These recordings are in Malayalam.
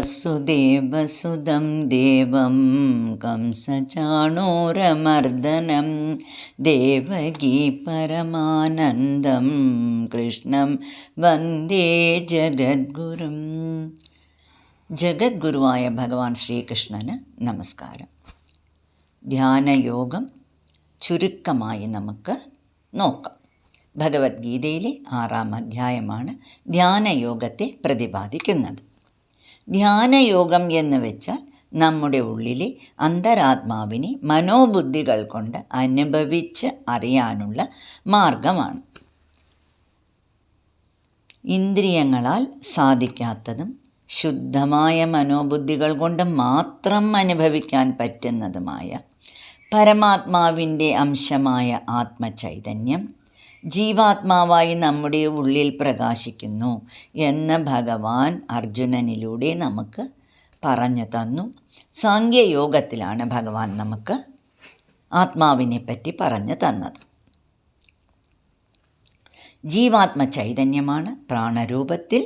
വസുദേവസുതം ദേവം കംസചാണൂരമർദ്ദനം ദേവകീ പരമാനന്ദം കൃഷ്ണം വന്ദേ ജഗദ്ഗുരും. ജഗദ്ഗുരുവായ ഭഗവാൻ ശ്രീകൃഷ്ണന് നമസ്കാരം. ധ്യാനയോഗം ചുരുക്കമായി നമുക്ക് നോക്കാം. ഭഗവത്ഗീതയിലെ 6-ാം അധ്യായമാണ് ധ്യാനയോഗത്തെ പ്രതിപാദിക്കുന്നത്. ധ്യാനയോഗം എന്ന് വെച്ചാൽ നമ്മുടെ ഉള്ളിലെ അന്തരാത്മാവിനെ മനോബുദ്ധികൾ കൊണ്ട് അനുഭവിച്ച് അറിയാനുള്ള മാർഗമാണ്. ഇന്ദ്രിയങ്ങളാൽ സാധിക്കാത്തതും ശുദ്ധമായ മനോബുദ്ധികൾ കൊണ്ട് മാത്രം അനുഭവിക്കാൻ പറ്റുന്നതുമായ പരമാത്മാവിൻ്റെ അംശമായ ആത്മചൈതന്യം ജീവാത്മാവായി നമ്മുടെ ഉള്ളിൽ പ്രകാശിക്കുന്നു എന്ന് ഭഗവാൻ അർജുനനിലൂടെ നമുക്ക് പറഞ്ഞു തന്നു. സാംഖ്യയോഗത്തിലാണ് ഭഗവാൻ നമുക്ക് ആത്മാവിനെ പറ്റി പറഞ്ഞു തന്നത്. ജീവാത്മ ചൈതന്യമാണ് പ്രാണരൂപത്തിൽ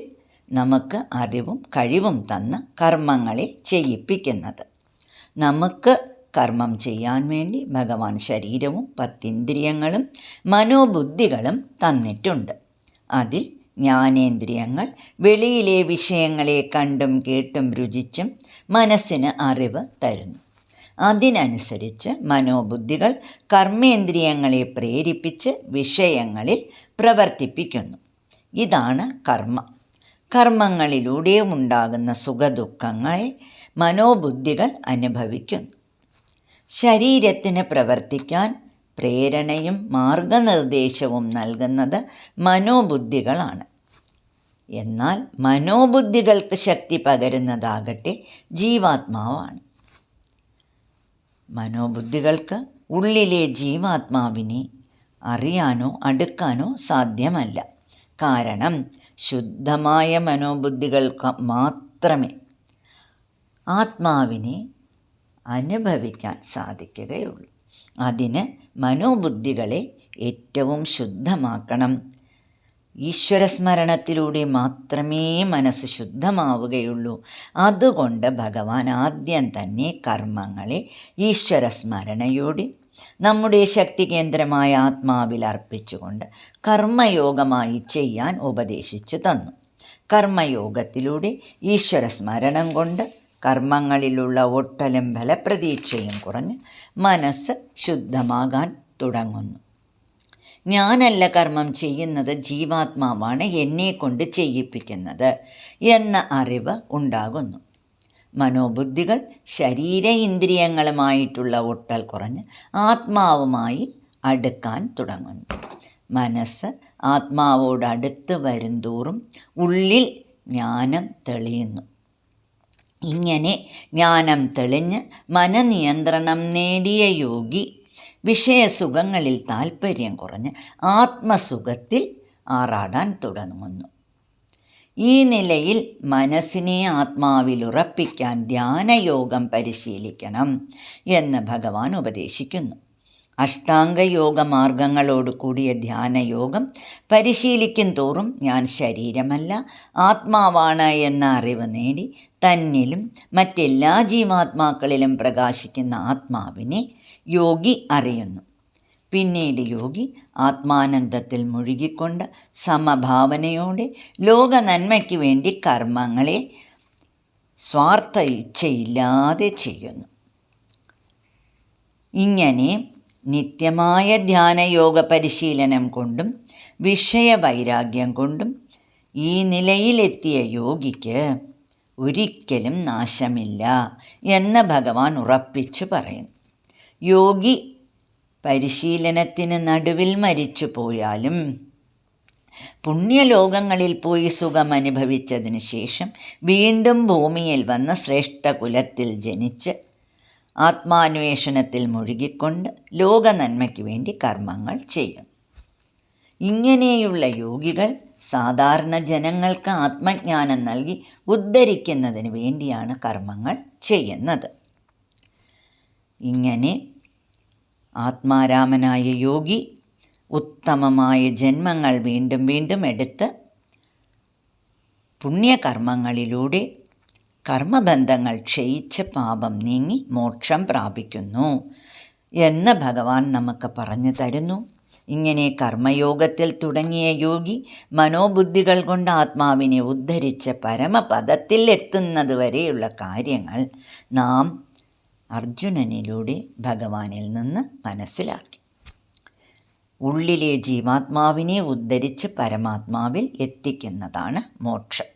നമുക്ക് അറിവും കഴിവും തന്ന് കർമ്മങ്ങളെ ചെയ്യിപ്പിക്കുന്നത്. നമുക്ക് കർമ്മം ചെയ്യാൻ വേണ്ടി ഭഗവാൻ ശരീരവും 10 ഇന്ദ്രിയങ്ങളും മനോബുദ്ധികളും തന്നിട്ടുണ്ട്. അതിൽ ജ്ഞാനേന്ദ്രിയങ്ങൾ വെളിയിലെ വിഷയങ്ങളെ കണ്ടും കേട്ടും രുചിച്ചും മനസ്സിന് അറിവ് തരുന്നു. അതിനനുസരിച്ച് മനോബുദ്ധികൾ കർമ്മേന്ദ്രിയങ്ങളെ പ്രേരിപ്പിച്ച് വിഷയങ്ങളിൽ പ്രവർത്തിപ്പിക്കുന്നു. ഇതാണ് കർമ്മം. കർമ്മങ്ങളിലൂടെ ഉണ്ടാകുന്ന സുഖദുഃഖങ്ങളെ മനോബുദ്ധികൾ അനുഭവിക്കുന്നു. ശരീരത്തിന് പ്രവർത്തിക്കാൻ പ്രേരണയും മാർഗനിർദ്ദേശവും നൽകുന്നത് മനോബുദ്ധികളാണ്. എന്നാൽ മനോബുദ്ധികൾക്ക് ശക്തി പകരുന്നതാകട്ടെ ജീവാത്മാവാണ്. മനോബുദ്ധികൾക്ക് ഉള്ളിലെ ജീവാത്മാവിനെ അറിയാനോ അടുക്കാനോ സാധ്യമല്ല. കാരണം ശുദ്ധമായ മനോബുദ്ധികൾക്ക് മാത്രമേ ആത്മാവിനെ അനുഭവിക്കാൻ സാധിക്കുകയുള്ളൂ. അതിന് മനോബുദ്ധികളെ ഏറ്റവും ശുദ്ധമാക്കണം. ഈശ്വരസ്മരണത്തിലൂടെ മാത്രമേ മനസ്സ് ശുദ്ധമാവുകയുള്ളൂ. അതുകൊണ്ട് ഭഗവാൻ ആദ്യം തന്നെ കർമ്മങ്ങളെ ഈശ്വരസ്മരണയോടെ നമ്മുടെ ശക്തി കേന്ദ്രമായ ആത്മാവിൽ അർപ്പിച്ചുകൊണ്ട് കർമ്മയോഗമായി ചെയ്യാൻ ഉപദേശിച്ചു തന്നു. കർമ്മയോഗത്തിലൂടെ ഈശ്വരസ്മരണം കൊണ്ട് കർമ്മങ്ങളിലുള്ള ഒട്ടലും ഫലപ്രതീക്ഷയും കുറഞ്ഞ് മനസ്സ് ശുദ്ധമാകാൻ തുടങ്ങുന്നു. ഞാനല്ല കർമ്മം ചെയ്യുന്നത്, ജീവാത്മാവാണ് എന്നെ കൊണ്ട് ചെയ്യിപ്പിക്കുന്നത് എന്ന അറിവ് ഉണ്ടാകുന്നു. മനോബുദ്ധികൾ ശരീര ഇന്ദ്രിയങ്ങളുമായിട്ടുള്ള ഒട്ടൽ കുറഞ്ഞ് ആത്മാവുമായി അടുക്കാൻ തുടങ്ങുന്നു. മനസ്സ് ആത്മാവോട് അടുത്ത് വരുംതോറും ഉള്ളിൽ ജ്ഞാനം തെളിയുന്നു. ഇങ്ങനെ ജ്ഞാനം തെളിഞ്ഞ് മനനിയന്ത്രണം നേടിയ യോഗി വിഷയസുഖങ്ങളിൽ താൽപ്പര്യം കുറഞ്ഞ് ആത്മസുഖത്തിൽ ആറാടാൻ തുടങ്ങുന്നു. ഈ നിലയിൽ മനസ്സിനെ ആത്മാവിൽ ഉറപ്പിക്കാൻ ധ്യാനയോഗം പരിശീലിക്കണം എന്ന് ഭഗവാൻ ഉപദേശിക്കുന്നു. അഷ്ടാംഗയോഗ മാർഗങ്ങളോട് കൂടിയ ധ്യാനയോഗം പരിശീലിക്കും തോറും ഞാൻ ശരീരമല്ല ആത്മാവാണ് എന്ന അറിവ് നേടി തന്നിലും മറ്റെല്ലാ ജീവാത്മാക്കളിലും പ്രകാശിക്കുന്ന ആത്മാവിനെ യോഗി അറിയുന്നു. പിന്നീട് യോഗി ആത്മാനന്ദത്തിൽ മുഴുകിക്കൊണ്ട് സമഭാവനയോടെ ലോക നന്മയ്ക്ക് വേണ്ടി കർമ്മങ്ങളെ സ്വാർത്ഥ ഇച്ഛയില്ലാതെ ചെയ്യുന്നു. ഇങ്ങനെ നിത്യമായ ധ്യാനയോഗ പരിശീലനം കൊണ്ടും വിഷയവൈരാഗ്യം കൊണ്ടും ഈ നിലയിലെത്തിയ യോഗിക്ക് ഒരിക്കലും നാശമില്ല എന്ന് ഭഗവാൻ ഉറപ്പിച്ചു പറയുന്നു. യോഗി പരിശീലനത്തിന് നടുവിൽ മരിച്ചു പോയാലും പുണ്യലോകങ്ങളിൽ പോയി സുഖം അനുഭവിച്ചതിന് ശേഷം വീണ്ടും ഭൂമിയിൽ വന്ന് ശ്രേഷ്ഠകുലത്തിൽ ജനിച്ച് ആത്മാന്വേഷണത്തിൽ മുഴുകിക്കൊണ്ട് ലോക നന്മയ്ക്ക് വേണ്ടി കർമ്മങ്ങൾ ചെയ്യും. ഇങ്ങനെയുള്ള യോഗികൾ സാധാരണ ജനങ്ങൾക്ക് ആത്മജ്ഞാനം നൽകി ഉദ്ധരിക്കുന്നതിന് വേണ്ടിയാണ് കർമ്മങ്ങൾ ചെയ്യുന്നത്. ഇങ്ങനെ ആത്മാരാമനായ യോഗി ഉത്തമമായ ജന്മങ്ങൾ വീണ്ടും വീണ്ടും എടുത്ത് പുണ്യകർമ്മങ്ങളിലൂടെ കർമ്മബന്ധങ്ങൾ ക്ഷയിച്ച് പാപം നീങ്ങി മോക്ഷം പ്രാപിക്കുന്നു എന്ന് ഭഗവാൻ നമുക്ക് പറഞ്ഞു തരുന്നു. ഇങ്ങനെ കർമ്മയോഗത്തിൽ തുടങ്ങിയ യോഗി മനോബുദ്ധികൾ കൊണ്ട് ആത്മാവിനെ ഉദ്ധരിച്ച് പരമപദത്തിൽ എത്തുന്നത് വരെയുള്ള കാര്യങ്ങൾ നാം അർജുനനിലൂടെ ഭഗവാനിൽ നിന്ന് മനസ്സിലാക്കി. ഉള്ളിലെ ജീവാത്മാവിനെ ഉദ്ധരിച്ച് പരമാത്മാവിൽ എത്തിക്കുന്നതാണ് മോക്ഷം.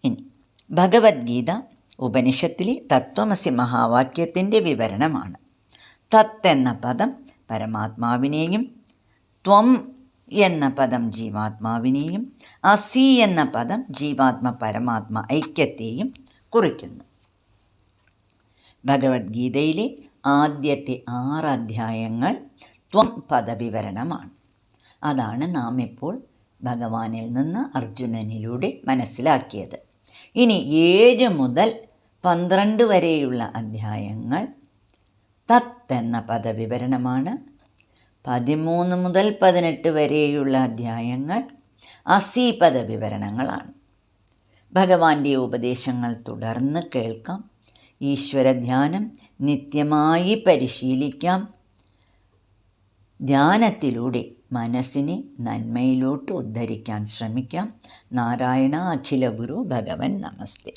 ഇനി ഭഗവത്ഗീത ഉപനിഷത്തിലെ തത്വമസി മഹാവാക്യത്തിൻ്റെ വിവരണമാണ്. തത്ത് എന്ന പദം പരമാത്മാവിനെയും, ത്വം എന്ന പദം ജീവാത്മാവിനെയും, അസി എന്ന പദം ജീവാത്മ പരമാത്മ ഐക്യത്തെയും കുറിക്കുന്നു. ഭഗവത്ഗീതയിലെ ആദ്യത്തെ 6 അധ്യായങ്ങൾ ത്വം പദവിവരണമാണ്. അതാണ് നാം ഇപ്പോൾ ഭഗവാനിൽ നിന്ന് അർജുനനിലൂടെ മനസ്സിലാക്കിയത്. ഇനി 7 മുതൽ 12 വരെയുള്ള അധ്യായങ്ങൾ തത്ത് എന്ന പദവിവരണമാണ്. 13 മുതൽ 18 വരെയുള്ള അധ്യായങ്ങൾ അസി പദവിവരണങ്ങളാണ്. ഭഗവാന്റെ ഉപദേശങ്ങൾ തുടർന്ന് കേൾക്കാം. ഈശ്വരധ്യാനം നിത്യമായി പരിശീലിക്കാം. ധ്യാനത്തിലൂടെ മനസ്സിനെ നന്മയിലോട്ട് ഉദ്ധരിക്കാൻ ശ്രമിക്കാം. നാരായണ അഖില ഗുരു ഭഗവൻ നമസ്തേ.